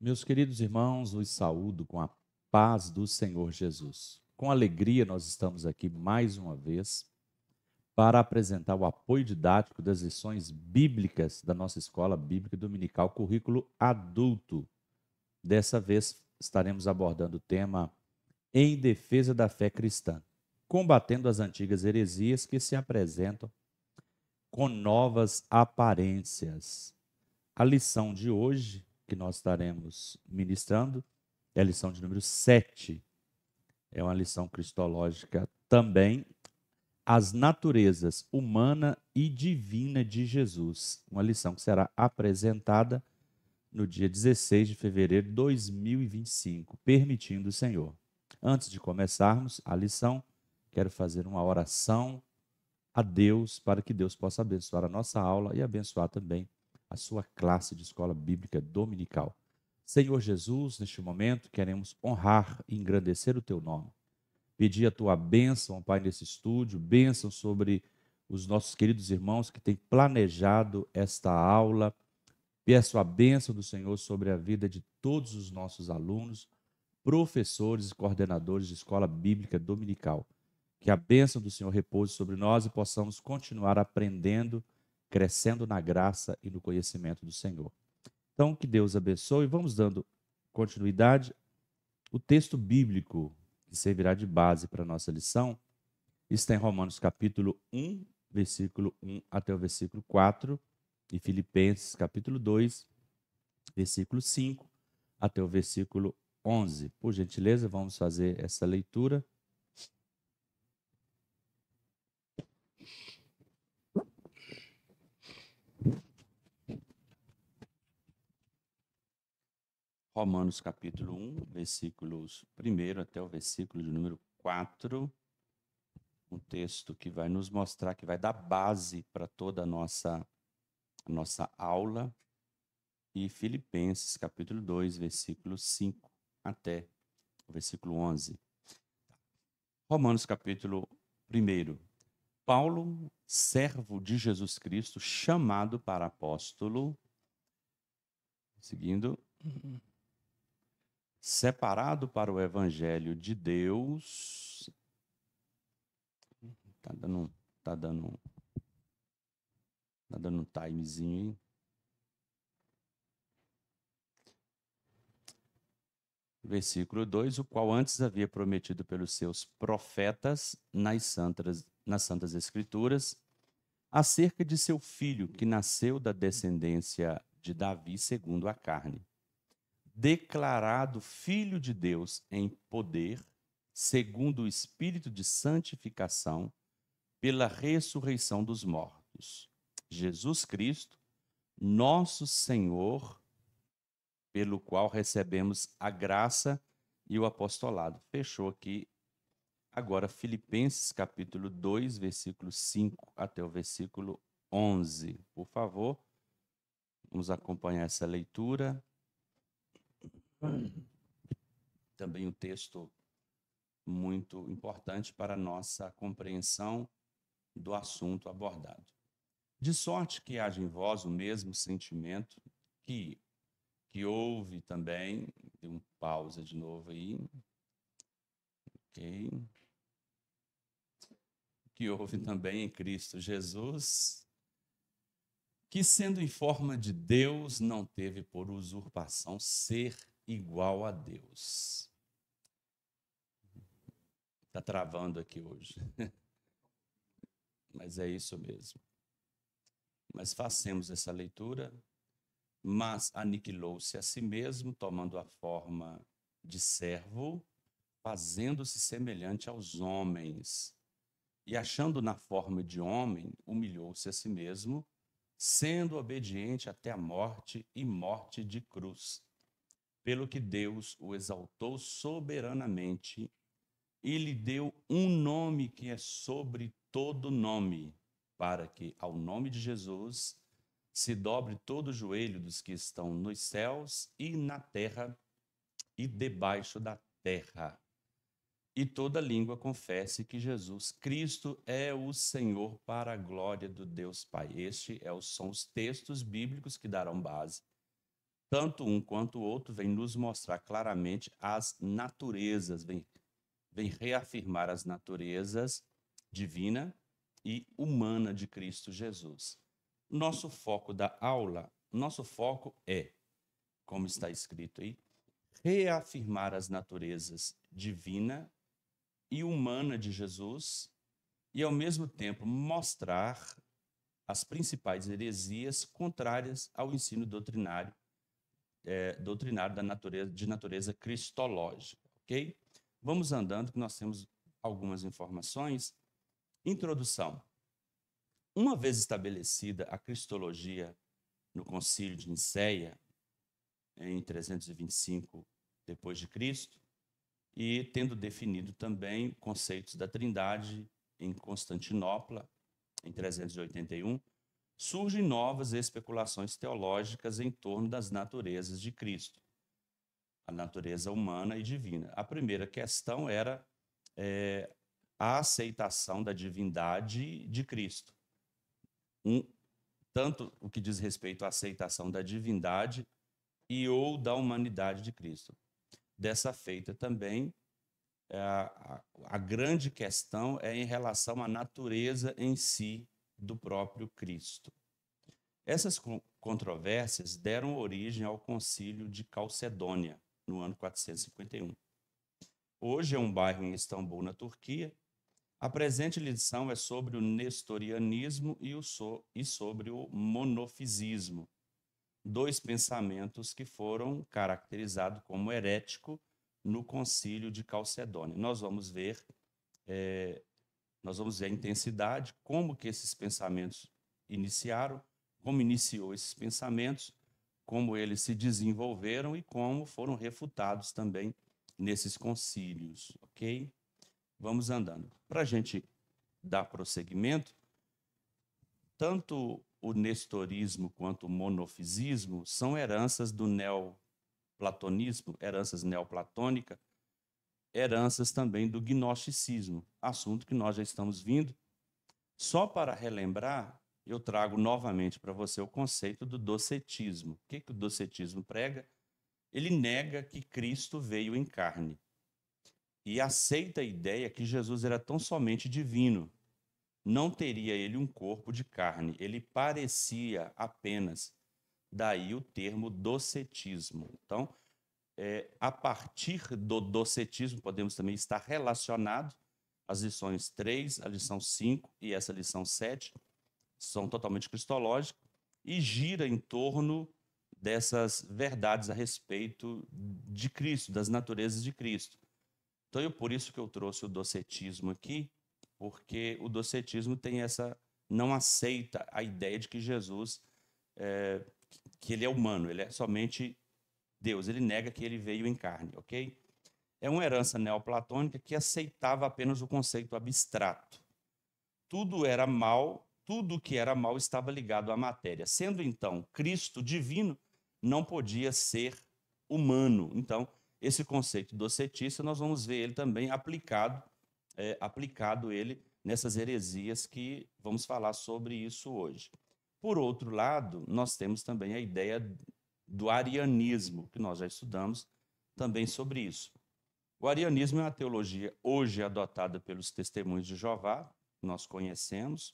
Meus queridos irmãos, os saúdo com a paz do Senhor Jesus. Com alegria, nós estamos aqui mais uma vez para apresentar o apoio didático das lições bíblicas da nossa Escola Bíblica Dominical, currículo adulto. Dessa vez, estaremos abordando o tema Em Defesa da Fé Cristã, combatendo as antigas heresias que se apresentam com novas aparências. A lição de hoje, que nós estaremos ministrando, é a lição de número 7. É uma lição cristológica também. As naturezas humana e divina de Jesus. Uma lição que será apresentada no dia 16 de fevereiro de 2025, permitindo o Senhor. Antes de começarmos a lição, quero fazer uma oração a Deus para que Deus possa abençoar a nossa aula e abençoar também a sua classe de escola bíblica dominical. Senhor Jesus, neste momento queremos honrar e engrandecer o teu nome. Pedir a tua bênção, Pai, nesse estúdio, bênção sobre os nossos queridos irmãos que têm planejado esta aula. Peço a bênção do Senhor sobre a vida de todos os nossos alunos, professores e coordenadores de escola bíblica dominical. Que a bênção do Senhor repouse sobre nós e possamos continuar aprendendo, crescendo na graça e no conhecimento do Senhor. Então, que Deus abençoe. Vamos dando continuidade. O texto bíblico que servirá de base para a nossa lição está em Romanos capítulo 1, versículo 1 até o versículo 4, e Filipenses capítulo 2, versículo 5 até o versículo 11. Por gentileza, vamos fazer essa leitura. Romanos capítulo 1, versículos 1 até o versículo de número 4, um texto que vai nos mostrar, que vai dar base para toda a nossa aula, e Filipenses capítulo 2, versículo 5 até o versículo 11. Romanos capítulo 1. Paulo, servo de Jesus Cristo, chamado para apóstolo, seguindo, separado para o evangelho de Deus. Tá dando um timezinho aí. Versículo 2, o qual antes havia prometido pelos seus profetas nas santas Escrituras, acerca de seu filho, que nasceu da descendência de Davi segundo a carne, declarado Filho de Deus em poder, segundo o Espírito de santificação, pela ressurreição dos mortos. Jesus Cristo, nosso Senhor, pelo qual recebemos a graça e o apostolado. Fechou aqui. Agora, Filipenses capítulo 2, versículo 5 até o versículo 11. Por favor, vamos acompanhar essa leitura. Também um texto muito importante para a nossa compreensão do assunto abordado. De sorte que haja em vós o mesmo sentimento que houve também, dê um pausa de novo aí, ok? Que houve também em Cristo Jesus, que sendo em forma de Deus, não teve por usurpação ser igual a Deus. Está travando aqui hoje, mas é isso mesmo. Mas façamos essa leitura. Mas aniquilou-se a si mesmo, tomando a forma de servo, fazendo-se semelhante aos homens. E achando na forma de homem, humilhou-se a si mesmo, sendo obediente até a morte e morte de cruz. Pelo que Deus o exaltou soberanamente e lhe deu um nome que é sobre todo nome, para que, ao nome de Jesus, se dobre todo o joelho dos que estão nos céus e na terra e debaixo da terra, e toda língua confesse que Jesus Cristo é o Senhor, para a glória do Deus Pai. São os textos bíblicos que darão base tanto um quanto o outro vem nos mostrar claramente as naturezas, vem reafirmar as naturezas divina e humana de Cristo Jesus. Nosso foco da aula, nosso foco é, como está escrito aí, reafirmar as naturezas divina e humana de Jesus e, ao mesmo tempo, mostrar as principais heresias contrárias ao ensino doutrinário, de natureza cristológica, ok? Vamos andando, que nós temos algumas informações. Introdução. Uma vez estabelecida a cristologia no Concílio de Nicéia, em 325 depois de Cristo, e tendo definido também conceitos da Trindade em Constantinopla, em 381, surgem novas especulações teológicas em torno das naturezas de Cristo, a natureza humana e divina. A primeira questão era a aceitação da divindade de Cristo. Tanto o que diz respeito à aceitação da divindade e ou da humanidade de Cristo. Dessa feita também, a grande questão é em relação à natureza em si do próprio Cristo. Essas controvérsias deram origem ao Concílio de Calcedônia, no ano 451. Hoje é um bairro em Istambul, na Turquia. A presente lição é sobre o nestorianismo e sobre o monofisismo, dois pensamentos que foram caracterizados como herético no Concílio de Calcedônia. Nós vamos ver a intensidade, como que esses pensamentos iniciaram, como iniciou esses pensamentos, como eles se desenvolveram e como foram refutados também nesses concílios, ok? Vamos andando. Para a gente dar prosseguimento, tanto o nestorismo quanto o monofisismo são heranças do neoplatonismo, heranças neoplatônicas, heranças também do gnosticismo, assunto que nós já estamos vindo. Só para relembrar, eu trago novamente para você o conceito do docetismo. O que o docetismo prega? Ele nega que Cristo veio em carne e aceita a ideia que Jesus era tão somente divino. Não teria ele um corpo de carne, ele parecia apenas. Daí o termo docetismo. Então, a partir do docetismo, podemos também estar relacionado as lições 3, a lição 5 e essa lição 7, são totalmente cristológicas e gira em torno dessas verdades a respeito de Cristo, das naturezas de Cristo. Então, por isso que eu trouxe o docetismo aqui, porque o docetismo tem não aceita a ideia de que Jesus, que ele é humano, ele é somente Deus, ele nega que ele veio em carne, ok? É uma herança neoplatônica que aceitava apenas o conceito abstrato. Tudo era mal, tudo que era mal estava ligado à matéria. Sendo então Cristo divino, não podia ser humano. Então, esse conceito docetista, nós vamos ver ele também aplicado ele nessas heresias que vamos falar sobre isso hoje. Por outro lado, nós temos também a ideia do arianismo, que nós já estudamos também sobre isso. O arianismo é uma teologia hoje adotada pelos testemunhos de Jeová, nós conhecemos.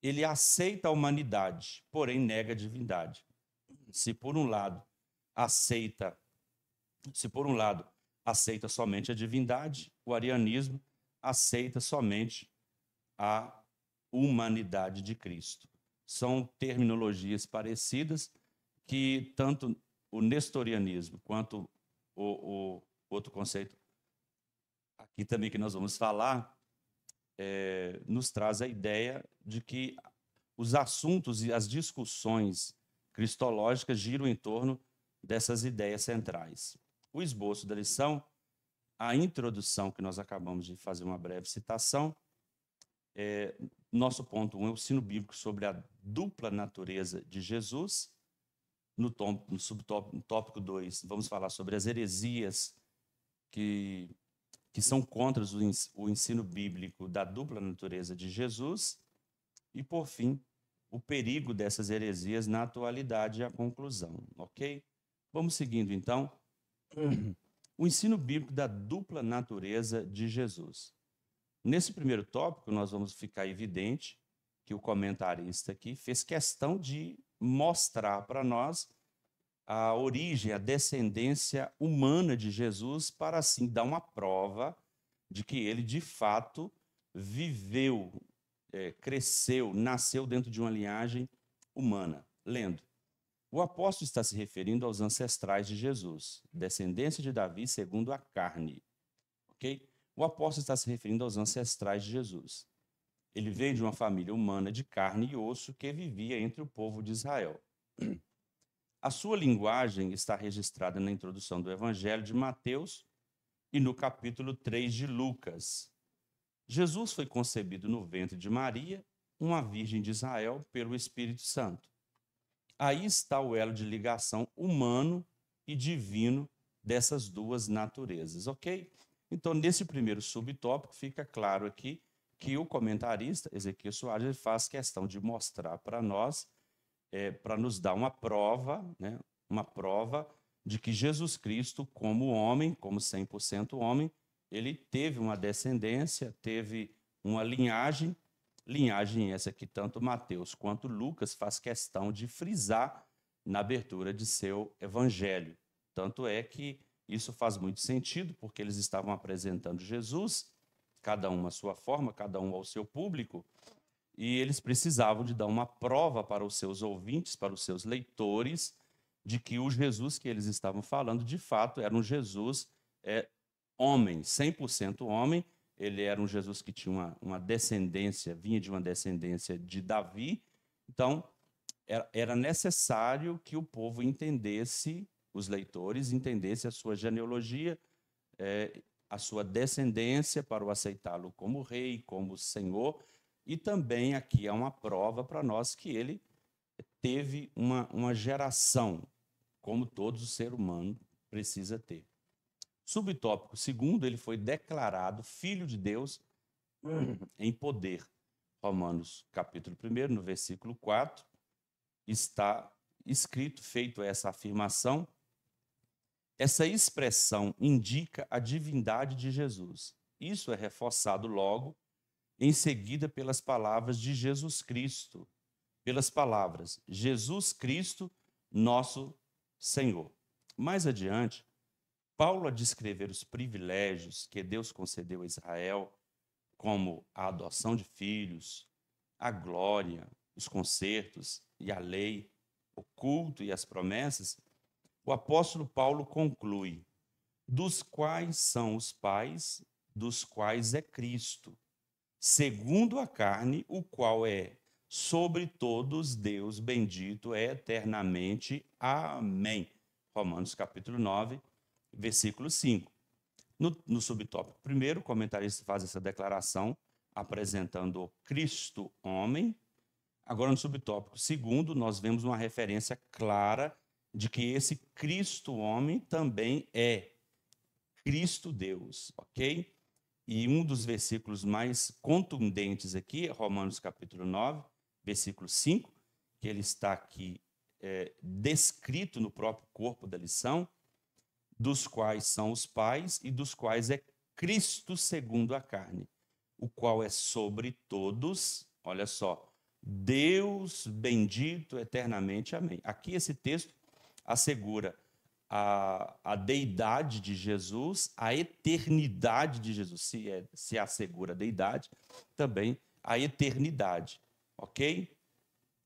Ele aceita a humanidade, porém nega a divindade. Se por um lado aceita somente a divindade, o arianismo aceita somente a humanidade de Cristo. São terminologias parecidas que tanto o nestorianismo quanto o outro conceito aqui também que nós vamos falar nos traz a ideia de que os assuntos e as discussões cristológicas giram em torno dessas ideias centrais. O esboço da lição, a introdução que nós acabamos de fazer uma breve citação, nosso ponto 1 é o ensino bíblico sobre a dupla natureza de Jesus. No tópico 2, vamos falar sobre as heresias que são contra o ensino bíblico da dupla natureza de Jesus. E, por fim, o perigo dessas heresias na atualidade e a conclusão, ok? Vamos seguindo, então, o ensino bíblico da dupla natureza de Jesus. Nesse primeiro tópico, nós vamos ficar evidente que o comentarista aqui fez questão de mostrar para nós a origem, a descendência humana de Jesus, para assim dar uma prova de que ele, de fato, viveu, cresceu, nasceu dentro de uma linhagem humana. Lendo. O apóstolo está se referindo aos ancestrais de Jesus, descendência de Davi segundo a carne. Ok? O apóstolo está se referindo aos ancestrais de Jesus. Ele veio de uma família humana de carne e osso que vivia entre o povo de Israel. A sua linguagem está registrada na introdução do Evangelho de Mateus e no capítulo 3 de Lucas. Jesus foi concebido no ventre de Maria, uma virgem de Israel, pelo Espírito Santo. Aí está o elo de ligação humano e divino dessas duas naturezas, ok? Então, nesse primeiro subtópico, fica claro aqui que o comentarista, Ezequiel Soares, ele faz questão de mostrar para nós, para nos dar uma prova, né, uma prova de que Jesus Cristo, como homem, como 100% homem, ele teve uma descendência, teve uma linhagem essa que tanto Mateus quanto Lucas faz questão de frisar na abertura de seu evangelho. Tanto é que isso faz muito sentido, porque eles estavam apresentando Jesus, cada um à sua forma, cada um ao seu público, e eles precisavam de dar uma prova para os seus ouvintes, para os seus leitores, de que o Jesus que eles estavam falando, de fato, era um Jesus homem, 100% homem. Ele era um Jesus que tinha uma descendência, vinha de uma descendência de Davi. Então, era necessário que o povo entendesse, os leitores entendessem a sua genealogia, a sua descendência, para o aceitá-lo como rei, como senhor. E também aqui há uma prova para nós que ele teve uma geração, como todo ser humano precisa ter. Subtópico segundo, ele foi declarado filho de Deus em poder. Romanos capítulo 1, no versículo 4, está escrito, feito essa afirmação. Essa expressão indica a divindade de Jesus. Isso é reforçado logo em seguida pelas palavras de Jesus Cristo, pelas palavras Jesus Cristo, nosso Senhor. Mais adiante, Paulo, a descrever os privilégios que Deus concedeu a Israel, como a adoção de filhos, a glória, os concertos e a lei, o culto e as promessas, o apóstolo Paulo conclui: dos quais são os pais, dos quais é Cristo, segundo a carne, o qual é sobre todos Deus bendito eternamente. Amém. Romanos capítulo 9, versículo 5. No subtópico primeiro, o comentarista faz essa declaração, apresentando o Cristo homem. Agora, no subtópico segundo, nós vemos uma referência clara de que esse Cristo homem também é Cristo Deus, ok? E um dos versículos mais contundentes aqui é Romanos capítulo 9, versículo 5, que ele está aqui descrito no próprio corpo da lição, dos quais são os pais e dos quais é Cristo segundo a carne, o qual é sobre todos, olha só, Deus bendito eternamente, amém. Aqui esse texto assegura a deidade de Jesus, a eternidade de Jesus, se assegura a deidade, também a eternidade, ok?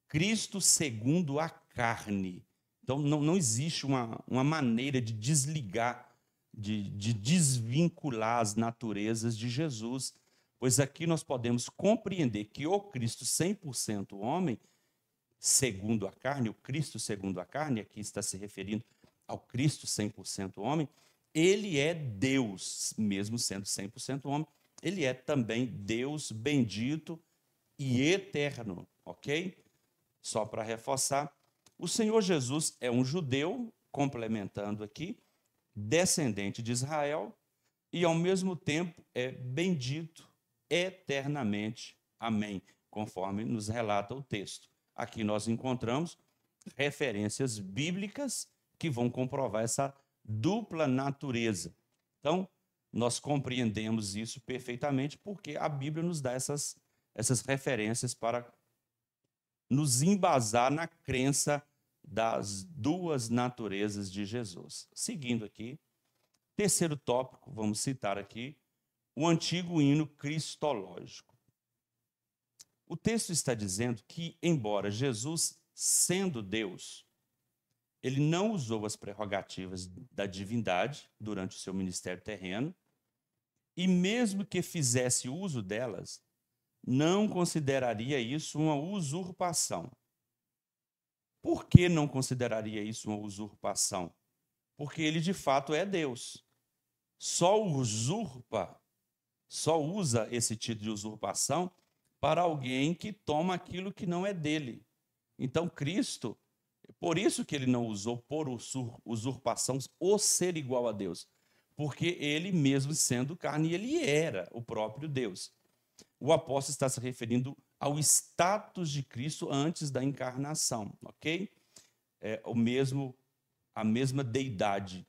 Cristo segundo a carne. Então, não existe uma maneira de desligar, de desvincular as naturezas de Jesus, pois aqui nós podemos compreender que o Cristo 100% homem, segundo a carne, o Cristo segundo a carne, aqui está se referindo ao Cristo 100% homem, ele é Deus, mesmo sendo 100% homem, ele é também Deus bendito e eterno, ok? Só para reforçar, o Senhor Jesus é um judeu, complementando aqui, descendente de Israel, e ao mesmo tempo é bendito eternamente. Amém, conforme nos relata o texto. Aqui nós encontramos referências bíblicas que vão comprovar essa dupla natureza. Então, nós compreendemos isso perfeitamente porque a Bíblia nos dá essas referências para nos embasar na crença das duas naturezas de Jesus. Seguindo aqui, terceiro tópico, vamos citar aqui, o antigo hino cristológico. O texto está dizendo que, embora Jesus, sendo Deus, ele não usou as prerrogativas da divindade durante o seu ministério terreno, e mesmo que fizesse uso delas, não consideraria isso uma usurpação. Por que não consideraria isso uma usurpação? Porque ele de fato é Deus. Só usurpa, só usa esse título de usurpação para alguém que toma aquilo que não é dele. Então Cristo, por isso que ele não usou por usurpação o ser igual a Deus, porque ele mesmo sendo carne, ele era o próprio Deus. O apóstolo está se referindo ao status de Cristo antes da encarnação, ok? A mesma deidade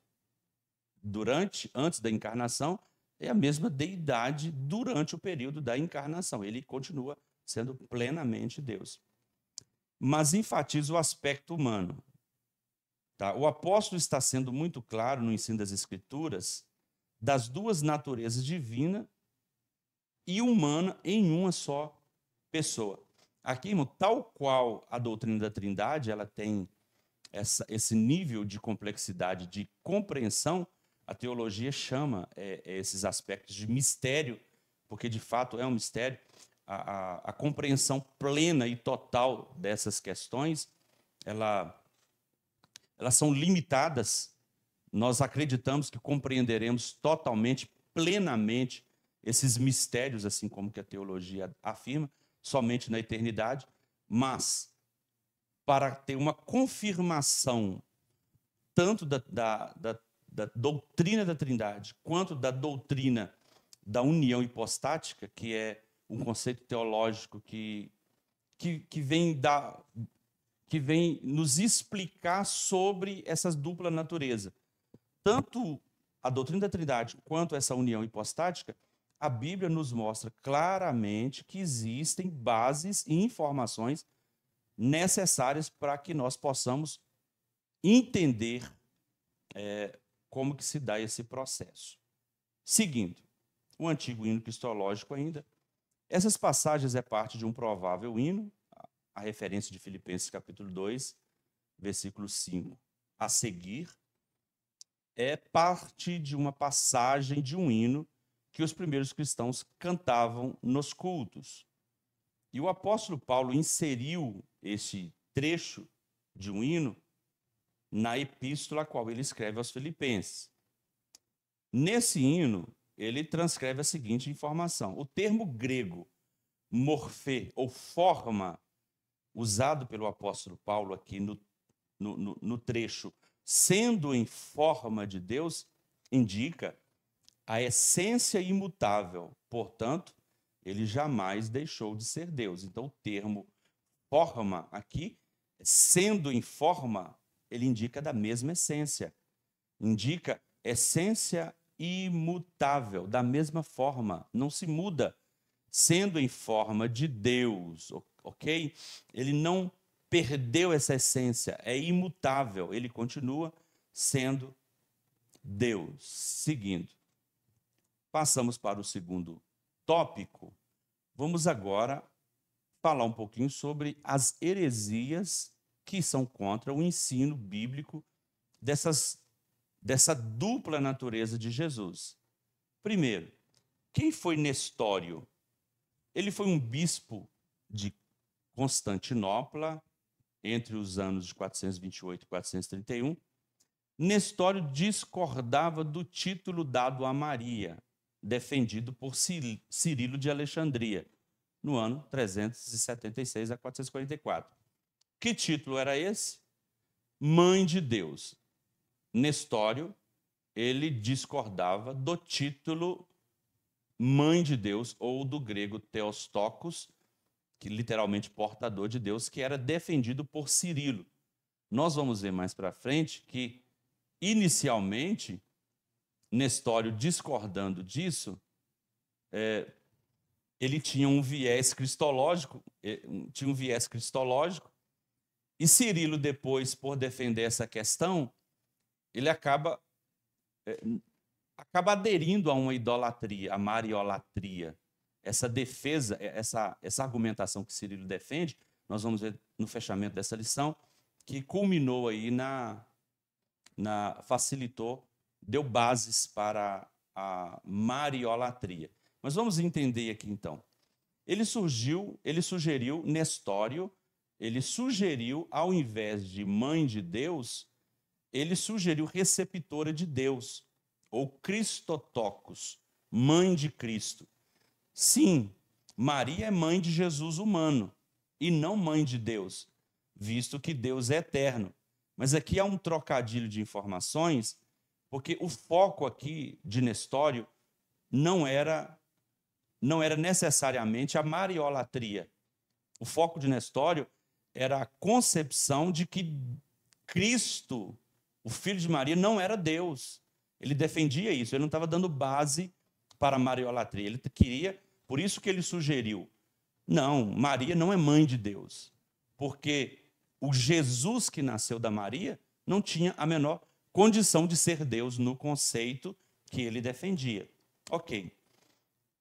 antes da encarnação é a mesma deidade durante o período da encarnação. Ele continua sendo plenamente Deus. Mas enfatiza o aspecto humano. Tá? O apóstolo está sendo muito claro no ensino das Escrituras das duas naturezas divina e humana em uma só pessoa. Aqui, irmão, tal qual a doutrina da Trindade, ela tem esse nível de complexidade, de compreensão, a teologia chama esses aspectos de mistério, porque de fato é um mistério. A compreensão plena e total dessas questões, elas são limitadas. Nós acreditamos que compreenderemos totalmente, plenamente, esses mistérios, assim como que a teologia afirma, somente na eternidade, mas para ter uma confirmação tanto da doutrina da Trindade, quanto da doutrina da união hipostática, que é um conceito teológico que vem nos explicar sobre essa dupla natureza. Tanto a doutrina da Trindade quanto essa união hipostática, a Bíblia nos mostra claramente que existem bases e informações necessárias para que nós possamos entender como que se dá esse processo. Seguindo, o antigo hino cristológico ainda, essas passagens é parte de um provável hino, a referência de Filipenses capítulo 2, versículo 5 a seguir, é parte de uma passagem de um hino que os primeiros cristãos cantavam nos cultos. E o apóstolo Paulo inseriu esse trecho de um hino na epístola a qual ele escreve aos Filipenses. Nesse hino, ele transcreve a seguinte informação. O termo grego morfê, ou forma, usado pelo apóstolo Paulo aqui no trecho, sendo em forma de Deus, indica a essência imutável. Portanto, ele jamais deixou de ser Deus. Então, o termo forma aqui, sendo em forma, ele indica da mesma essência. Indica essência imutável, da mesma forma, não se muda. Sendo em forma de Deus, ok? Ele não perdeu essa essência, é imutável, ele continua sendo Deus. Seguindo, passamos para o segundo tópico. Vamos agora falar um pouquinho sobre as heresias que são contra o ensino bíblico dessa dupla natureza de Jesus. Primeiro, quem foi Nestório? Ele foi um bispo de Constantinopla entre os anos de 428 e 431. Nestório discordava do título dado a Maria, defendido por Cirilo de Alexandria, no ano 376 a 444. Que título era esse? Mãe de Deus. Nestório, ele discordava do título Mãe de Deus, ou do grego Theostokos, que literalmente portador de Deus, que era defendido por Cirilo. nós vamos ver mais para frente que, inicialmente, Nestório, discordando disso, ele tinha um viés cristológico, e Cirilo, depois, por defender essa questão, ele acaba aderindo a uma idolatria, a mariolatria. Essa defesa, essa argumentação que Cirilo defende, nós vamos ver no fechamento dessa lição, que culminou aí facilitou, deu bases para a mariolatria. Mas vamos entender aqui então. Ele sugeriu, Nestório, ele sugeriu, ao invés de mãe de Deus, ele sugeriu receptora de Deus, ou Cristotocos, mãe de Cristo. Sim, Maria é mãe de Jesus humano, e não mãe de Deus, visto que Deus é eterno. Mas aqui há um trocadilho de informações, porque o foco aqui de Nestório não era necessariamente a mariolatria. O foco de Nestório era a concepção de que Cristo, o Filho de Maria, não era Deus. Ele defendia isso, ele não estava dando base para a mariolatria. Ele queria, por isso que ele sugeriu, não, Maria não é mãe de Deus, porque o Jesus que nasceu da Maria não tinha a menor condição de ser Deus no conceito que ele defendia. Ok.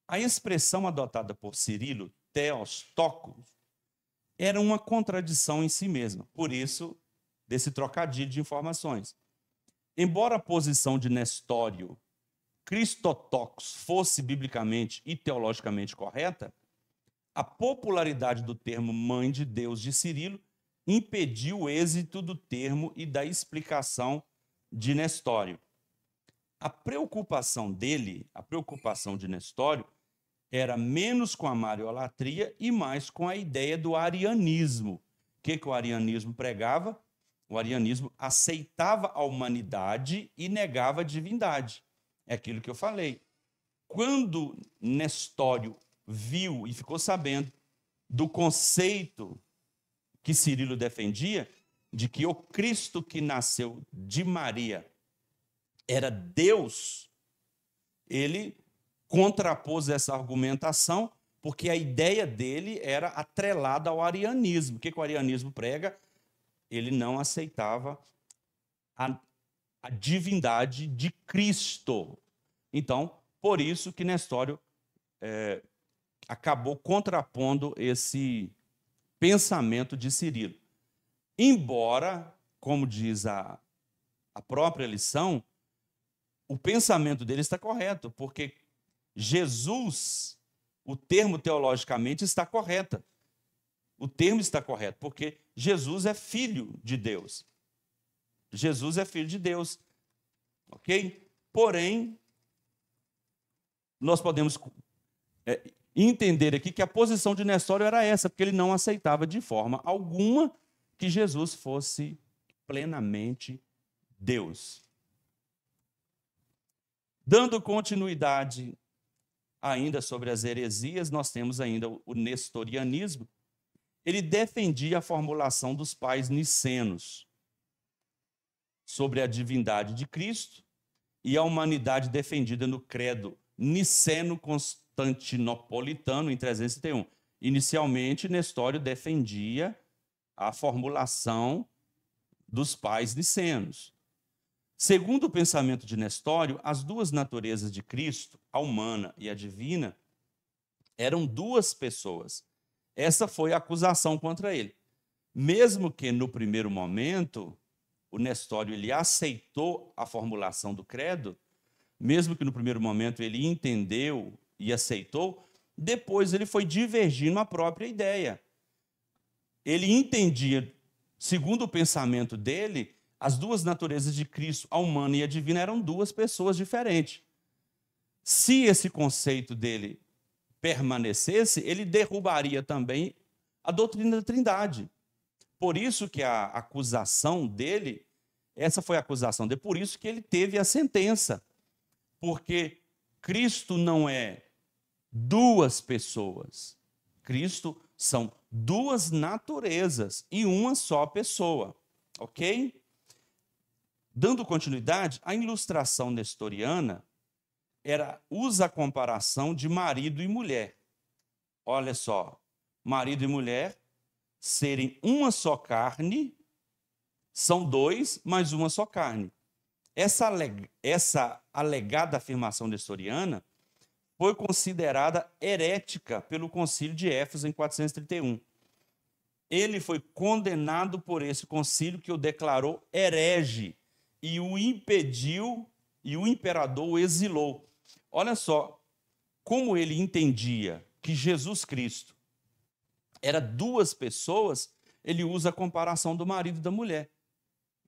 A expressão adotada por Cirilo, Theostokos, era uma contradição em si mesma, por isso, desse trocadilho de informações. Embora a posição de Nestório, Cristotocos, fosse biblicamente e teologicamente correta, a popularidade do termo mãe de Deus de Cirilo impediu o êxito do termo e da explicação de Nestório. A preocupação de Nestório, era menos com a mariolatria e mais com a ideia do arianismo. O que o arianismo pregava? O arianismo aceitava a humanidade e negava a divindade. É aquilo que eu falei. Quando Nestório viu e ficou sabendo do conceito que Cirilo defendia, de que o Cristo que nasceu de Maria era Deus, ele contrapôs essa argumentação, porque a ideia dele era atrelada ao arianismo. O que o arianismo prega? Ele não aceitava a divindade de Cristo. Então, por isso que Nestório acabou contrapondo esse pensamento de Cirilo. Embora, como diz a própria lição, o pensamento dele está correto, porque Jesus, o termo teologicamente está correto. O termo está correto, porque Jesus é filho de Deus. Jesus é filho de Deus. Ok? Porém, nós podemos entender aqui que a posição de Nestório era essa, porque ele não aceitava de forma alguma que Jesus fosse plenamente Deus. Dando continuidade ainda sobre as heresias, nós temos ainda o nestorianismo. Ele defendia a formulação dos pais nicenos sobre a divindade de Cristo e a humanidade defendida no credo niceno-constantinopolitano, em 331. Inicialmente, Nestório defendia a formulação dos pais nicenos. Segundo o pensamento de Nestório, as duas naturezas de Cristo, a humana e a divina, eram duas pessoas. Essa foi a acusação contra ele. Mesmo que, no primeiro momento, o Nestório ele aceitou a formulação do credo, mesmo que no primeiro momento ele entendeu e aceitou, depois ele foi divergindo a própria ideia. Ele entendia, segundo o pensamento dele, as duas naturezas de Cristo, a humana e a divina, eram duas pessoas diferentes. Se esse conceito dele permanecesse, ele derrubaria também a doutrina da Trindade. Por isso que a acusação dele, essa foi a acusação dele, por isso que ele teve a sentença. Porque Cristo não é duas pessoas. Cristo são duas naturezas e uma só pessoa. Ok? Dando continuidade, a ilustração nestoriana usa a comparação de marido e mulher. Olha só, marido e mulher serem uma só carne, são dois, mas uma só carne. Essa alegada afirmação nestoriana foi considerada herética pelo Concílio de Éfeso em 431. Ele foi condenado por esse concílio, que o declarou herege e o impediu, e o imperador o exilou. Olha só como ele entendia que Jesus Cristo era duas pessoas. Ele usa a comparação do marido e da mulher,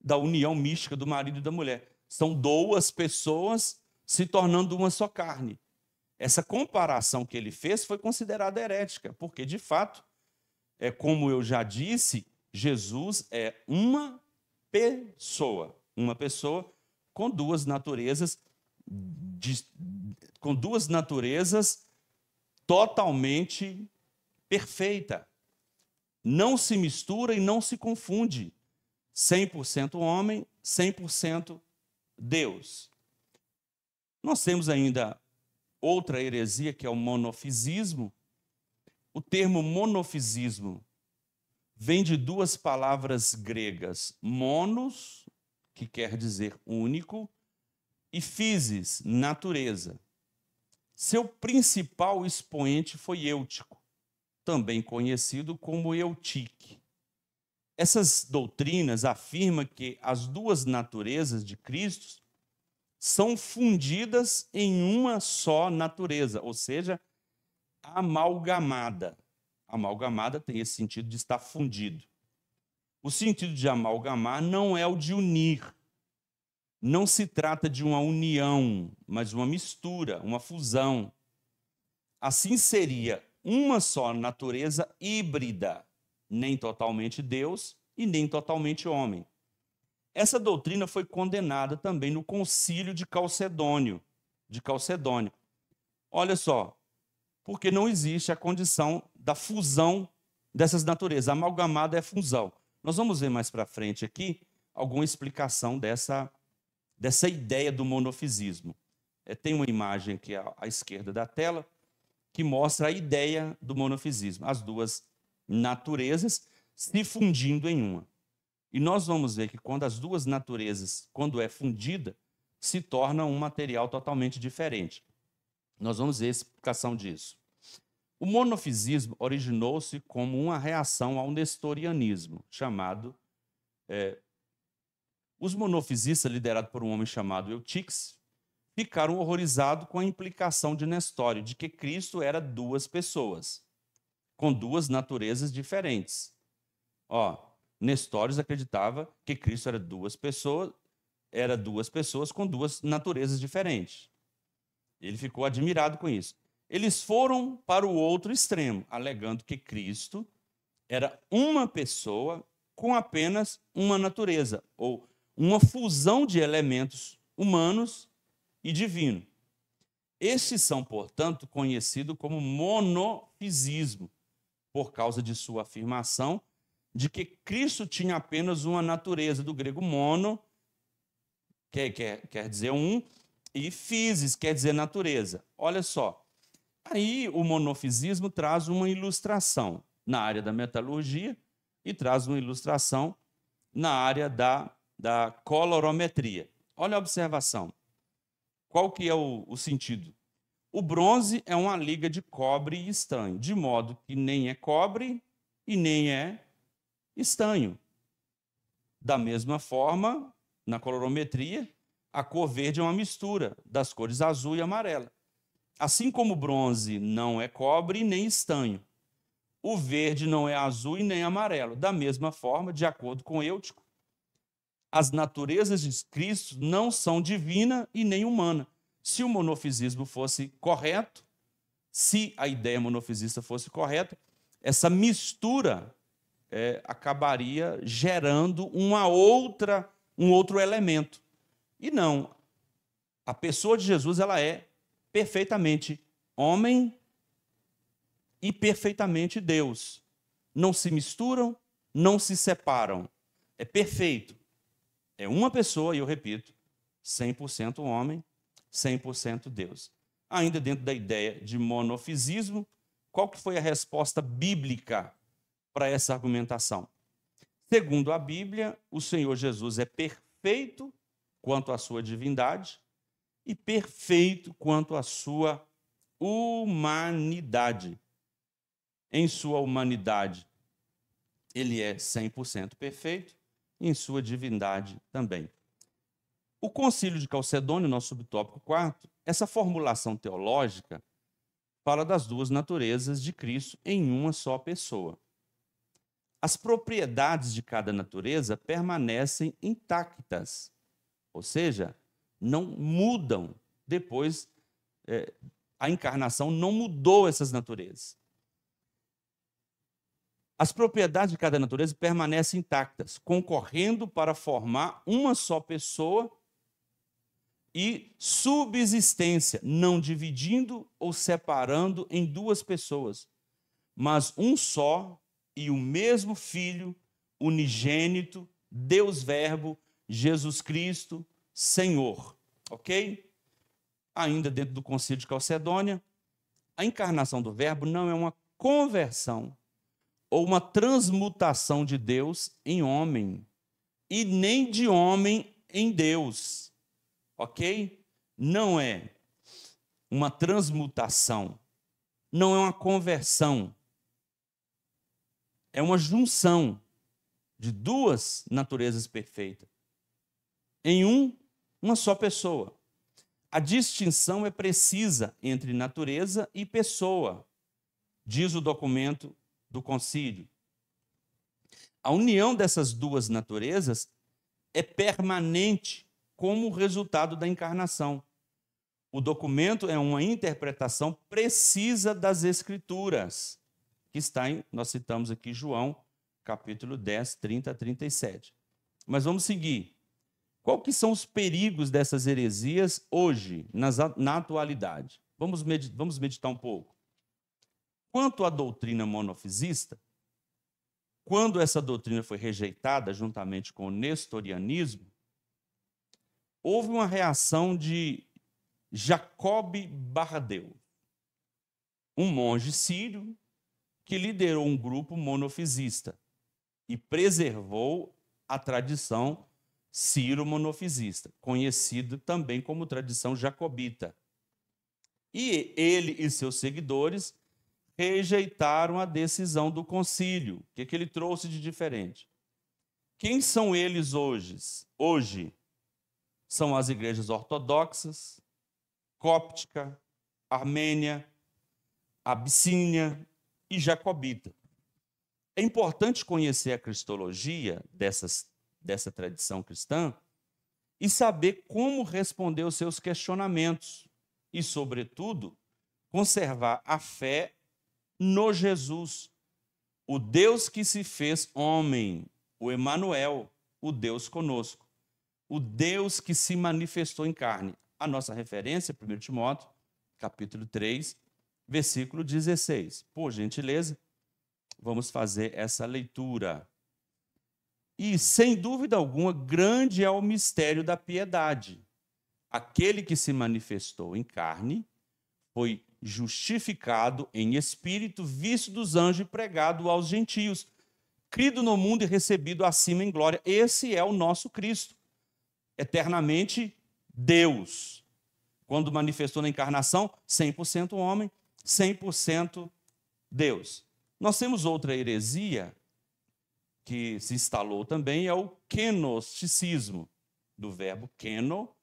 da união mística do marido e da mulher. São duas pessoas se tornando uma só carne. Essa comparação que ele fez foi considerada herética, porque, de fato, como eu já disse, Jesus é uma pessoa com duas naturezas, totalmente perfeita. Não se mistura e não se confunde. 100% homem, 100% Deus. Nós temos ainda outra heresia, que é o monofisismo. O termo monofisismo vem de duas palavras gregas: monos, que quer dizer único, e physis, natureza. Seu principal expoente foi Eutico, também conhecido como Eutique. Essas doutrinas afirmam que as duas naturezas de Cristo são fundidas em uma só natureza, ou seja, amalgamada. Amalgamada tem esse sentido de estar fundido. O sentido de amalgamar não é o de unir. Não se trata de uma união, mas uma mistura, uma fusão. Assim seria uma só natureza híbrida, nem totalmente Deus e nem totalmente homem. Essa doutrina foi condenada também no Concílio de Calcedônia. Olha só, porque não existe a condição da fusão dessas naturezas. A amalgamada é fusão. Nós vamos ver mais para frente aqui alguma explicação dessa ideia do monofisismo. Tem uma imagem aqui à esquerda da tela que mostra a ideia do monofisismo. As duas naturezas se fundindo em uma. E nós vamos ver que quando as duas naturezas, quando é fundida, se torna um material totalmente diferente. Nós vamos ver a explicação disso. O monofisismo originou-se como uma reação ao nestorianismo, chamado... Os monofisistas, liderados por um homem chamado Eutiques, ficaram horrorizados com a implicação de Nestório, de que Cristo era duas pessoas, com duas naturezas diferentes. Nestório acreditava que Cristo era duas pessoas com duas naturezas diferentes. Ele ficou admirado com isso. Eles foram para o outro extremo, alegando que Cristo era uma pessoa com apenas uma natureza, ou uma fusão de elementos humanos e divino. Estes são, portanto, conhecidos como monofisismo, por causa de sua afirmação de que Cristo tinha apenas uma natureza, do grego mono, que quer dizer um, e physis, quer dizer natureza. Olha só, aí o monofisismo traz uma ilustração na área da metalurgia e traz uma ilustração na área da colorometria. Olha a observação. Qual que é o sentido? O bronze é uma liga de cobre e estanho, de modo que nem é cobre e nem é estanho. Da mesma forma, na colorometria, a cor verde é uma mistura das cores azul e amarela. Assim como o bronze não é cobre nem estanho, o verde não é azul e nem amarelo. Da mesma forma, de acordo com Eutico, as naturezas de Cristo não são divina e nem humana. Se o monofisismo fosse correto, se a ideia monofisista fosse correta, essa mistura acabaria gerando um outro elemento. E não. A pessoa de Jesus, ela é perfeitamente homem e perfeitamente Deus. Não se misturam, não se separam. é perfeito. É uma pessoa, e eu repito, 100% homem, 100% Deus. Ainda dentro da ideia de monofisismo, qual que foi a resposta bíblica para essa argumentação? Segundo a Bíblia, o Senhor Jesus é perfeito quanto à sua divindade e perfeito quanto à sua humanidade. Em sua humanidade, ele é 100% perfeito, e em sua divindade também. O Concílio de Calcedônia, nosso subtópico 4, essa formulação teológica fala das duas naturezas de Cristo em uma só pessoa. As propriedades de cada natureza permanecem intactas, ou seja, não mudam depois. A encarnação não mudou essas naturezas. As propriedades de cada natureza permanecem intactas, concorrendo para formar uma só pessoa e subsistência, não dividindo ou separando em duas pessoas, mas um só e o mesmo Filho, unigênito, Deus Verbo, Jesus Cristo, Senhor. Ok? Ainda dentro do Concílio de Calcedônia, a encarnação do Verbo não é uma conversão ou uma transmutação de Deus em homem, e nem de homem em Deus. Ok? Não é uma transmutação, não é uma conversão, é uma junção de duas naturezas perfeitas em uma só pessoa. A distinção é precisa entre natureza e pessoa, diz o documento do concílio. A união dessas duas naturezas é permanente como resultado da encarnação. O documento é uma interpretação precisa das Escrituras, que está nós citamos aqui João, capítulo 10, 30 a 37. Mas vamos seguir. Qual que são os perigos dessas heresias hoje, na atualidade? Vamos meditar um pouco. Quanto à doutrina monofisista, quando essa doutrina foi rejeitada juntamente com o nestorianismo, houve uma reação de Jacob Bardeu, um monge sírio que liderou um grupo monofisista e preservou a tradição sírio-monofisista, conhecido também como tradição jacobita. E ele e seus seguidores rejeitaram a decisão do concílio. O que ele trouxe de diferente? Quem são eles hoje? Hoje são as igrejas ortodoxas, cóptica, armênia, abissínia e jacobita. É importante conhecer a cristologia dessa tradição cristã e saber como responder aos seus questionamentos e, sobretudo, conservar a fé no Jesus, o Deus que se fez homem, o Emanuel, o Deus conosco, o Deus que se manifestou em carne. A nossa referência, 1 Timóteo, capítulo 3, versículo 16. Por gentileza, vamos fazer essa leitura. E, sem dúvida alguma, grande é o mistério da piedade. Aquele que se manifestou em carne foi justificado em espírito, visto dos anjos e pregado aos gentios, crido no mundo e recebido acima em glória. Esse é o nosso Cristo, eternamente Deus. Quando manifestou na encarnação, 100% homem, 100% Deus. Nós temos outra heresia que se instalou também, é o quenosticismo, do verbo queno,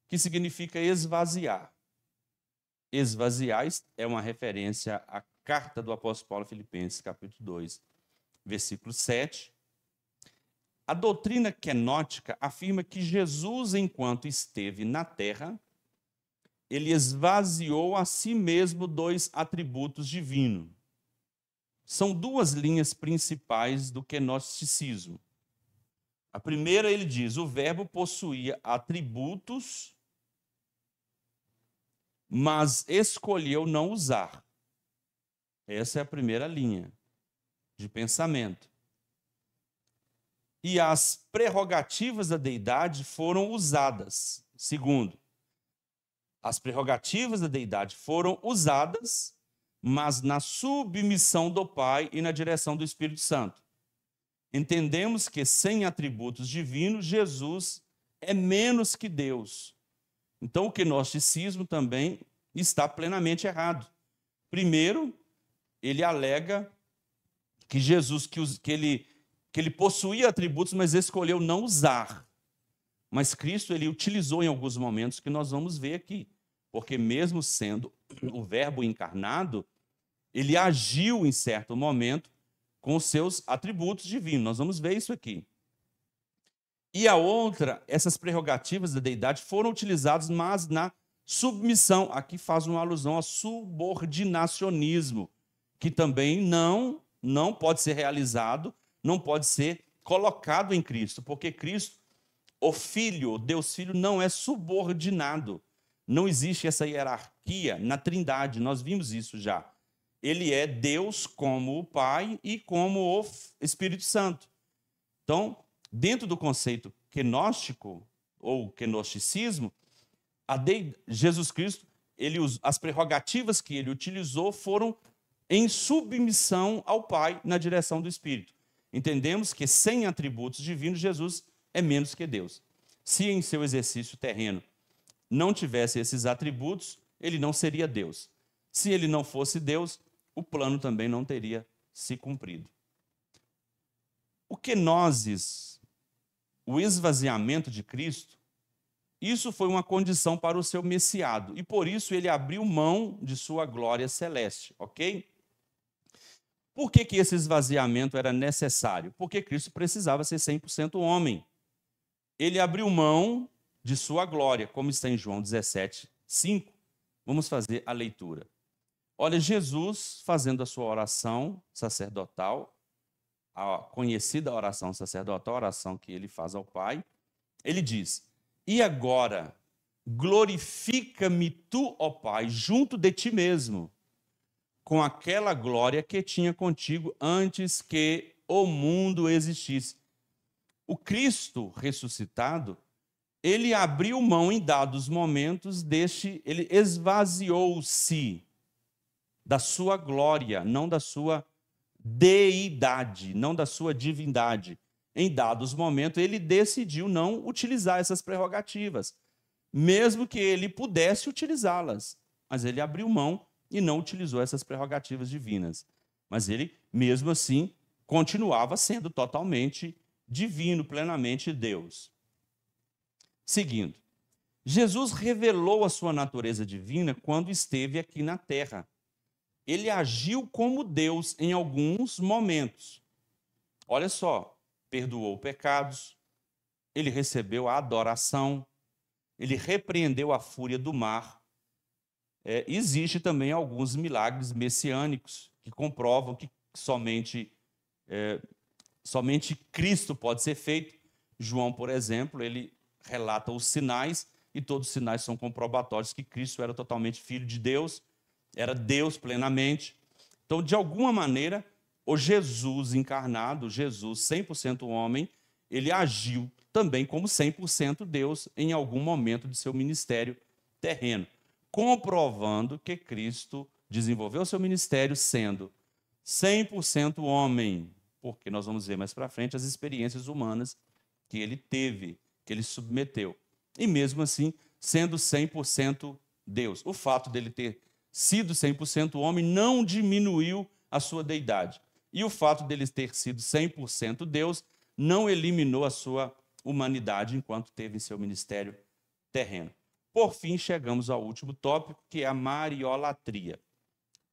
que significa esvaziar. Esvaziar é uma referência à carta do apóstolo Paulo a Filipenses, capítulo 2, versículo 7. A doutrina quenótica afirma que Jesus, enquanto esteve na terra, ele esvaziou a si mesmo dois atributos divinos. São duas linhas principais do quenosticismo. A primeira, ele diz, o verbo possuía atributos, mas escolheu não usar. Essa é a primeira linha de pensamento. e as prerrogativas da deidade foram usadas. Segundo, as prerrogativas da deidade foram usadas, mas na submissão do Pai e na direção do Espírito Santo. Entendemos que sem atributos divinos, Jesus é menos que Deus. Então, o gnosticismo também está plenamente errado. Primeiro, ele alega que Jesus, que ele possuía atributos, mas escolheu não usar. Mas Cristo, ele utilizou em alguns momentos que nós vamos ver aqui. Porque mesmo sendo o Verbo encarnado, ele agiu em certo momento com os seus atributos divinos. Nós vamos ver isso aqui. E a outra, essas prerrogativas da deidade foram utilizadas, mas na submissão. Aqui faz uma alusão ao subordinacionismo, que também não pode ser realizado, não pode ser colocado em Cristo, porque Cristo, o Filho, Deus Filho, não é subordinado. Não existe essa hierarquia na Trindade, nós vimos isso já. Ele é Deus como o Pai e como o Espírito Santo. Então, dentro do conceito gnóstico ou gnosticismo, Jesus Cristo, as prerrogativas que ele utilizou foram em submissão ao Pai na direção do Espírito. Entendemos que sem atributos divinos, Jesus é menos que Deus. Se em seu exercício terreno não tivesse esses atributos, ele não seria Deus. Se ele não fosse Deus, o plano também não teria se cumprido. O kenosis, o esvaziamento de Cristo, isso foi uma condição para o seu messiado, e por isso ele abriu mão de sua glória celeste, ok? Por que esse esvaziamento era necessário? Porque Cristo precisava ser 100% homem. Ele abriu mão de sua glória, como está em João 17:5. Vamos fazer a leitura. Olha, Jesus fazendo a sua oração sacerdotal, a conhecida oração sacerdotal, a oração que ele faz ao Pai, ele diz: e agora, glorifica-me tu, ó Pai, junto de ti mesmo, com aquela glória que tinha contigo antes que o mundo existisse. O Cristo ressuscitado, ele abriu mão em dados momentos ele esvaziou-se da sua glória, não da sua deidade, não da sua divindade. Em dados momentos, ele decidiu não utilizar essas prerrogativas, mesmo que ele pudesse utilizá-las. Mas ele abriu mão e não utilizou essas prerrogativas divinas. Mas ele, mesmo assim, continuava sendo totalmente divino, plenamente Deus. Seguindo, Jesus revelou a sua natureza divina quando esteve aqui na terra. Ele agiu como Deus em alguns momentos. Olha só, perdoou pecados, ele recebeu a adoração, ele repreendeu a fúria do mar. Existe também alguns milagres messiânicos que comprovam que somente Cristo pode ser feito. João, por exemplo, ele relata os sinais, e todos os sinais são comprobatórios que Cristo era totalmente filho de Deus, era Deus plenamente. Então, de alguma maneira, o Jesus encarnado, Jesus 100% homem, ele agiu também como 100% Deus em algum momento de seu ministério terreno, comprovando que Cristo desenvolveu seu ministério sendo 100% homem, porque nós vamos ver mais para frente as experiências humanas que ele teve, que ele submeteu. E mesmo assim, sendo 100% Deus. O fato dele ter sido 100% homem não diminuiu a sua deidade. E o fato dele ter sido 100% Deus não eliminou a sua humanidade enquanto teve em seu ministério terreno. Por fim, chegamos ao último tópico, que é a mariolatria.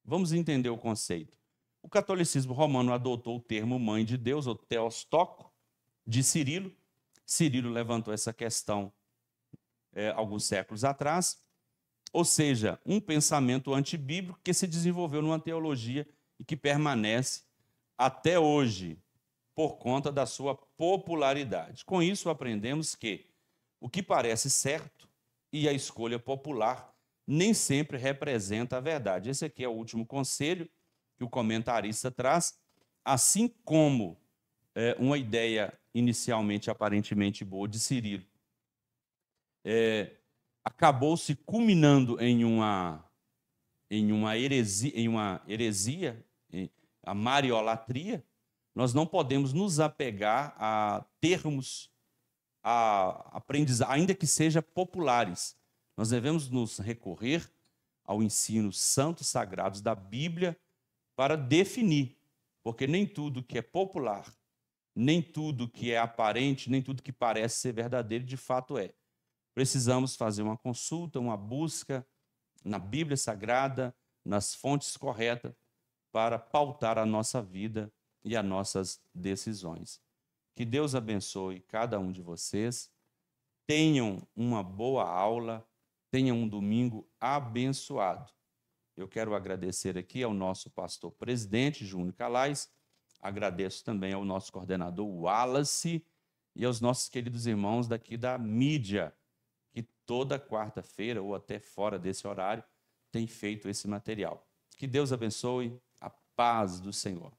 Vamos entender o conceito. O catolicismo romano adotou o termo mãe de Deus, ou Theotokos, de Cirilo. Cirilo levantou essa questão alguns séculos atrás, ou seja, um pensamento antibíblico que se desenvolveu numa teologia e que permanece até hoje por conta da sua popularidade. Com isso, aprendemos que o que parece certo e a escolha popular nem sempre representa a verdade. Esse aqui é o último conselho que o comentarista traz, assim como uma ideia inicialmente aparentemente boa de Cirilo, acabou se culminando em uma heresia, a mariolatria. Nós não podemos nos apegar a termos, a aprendizagem, ainda que sejam populares. Nós devemos nos recorrer ao ensino santos sagrados da Bíblia para definir, porque nem tudo que é popular, nem tudo que é aparente, nem tudo que parece ser verdadeiro, de fato é. Precisamos fazer uma consulta, uma busca na Bíblia Sagrada, nas fontes corretas, para pautar a nossa vida e as nossas decisões. Que Deus abençoe cada um de vocês. Tenham uma boa aula, tenham um domingo abençoado. Eu quero agradecer aqui ao nosso pastor presidente, Júnior Calais, agradeço também ao nosso coordenador Wallace e aos nossos queridos irmãos daqui da mídia, que toda quarta-feira ou até fora desse horário tem feito esse material. Que Deus abençoe, a paz do Senhor.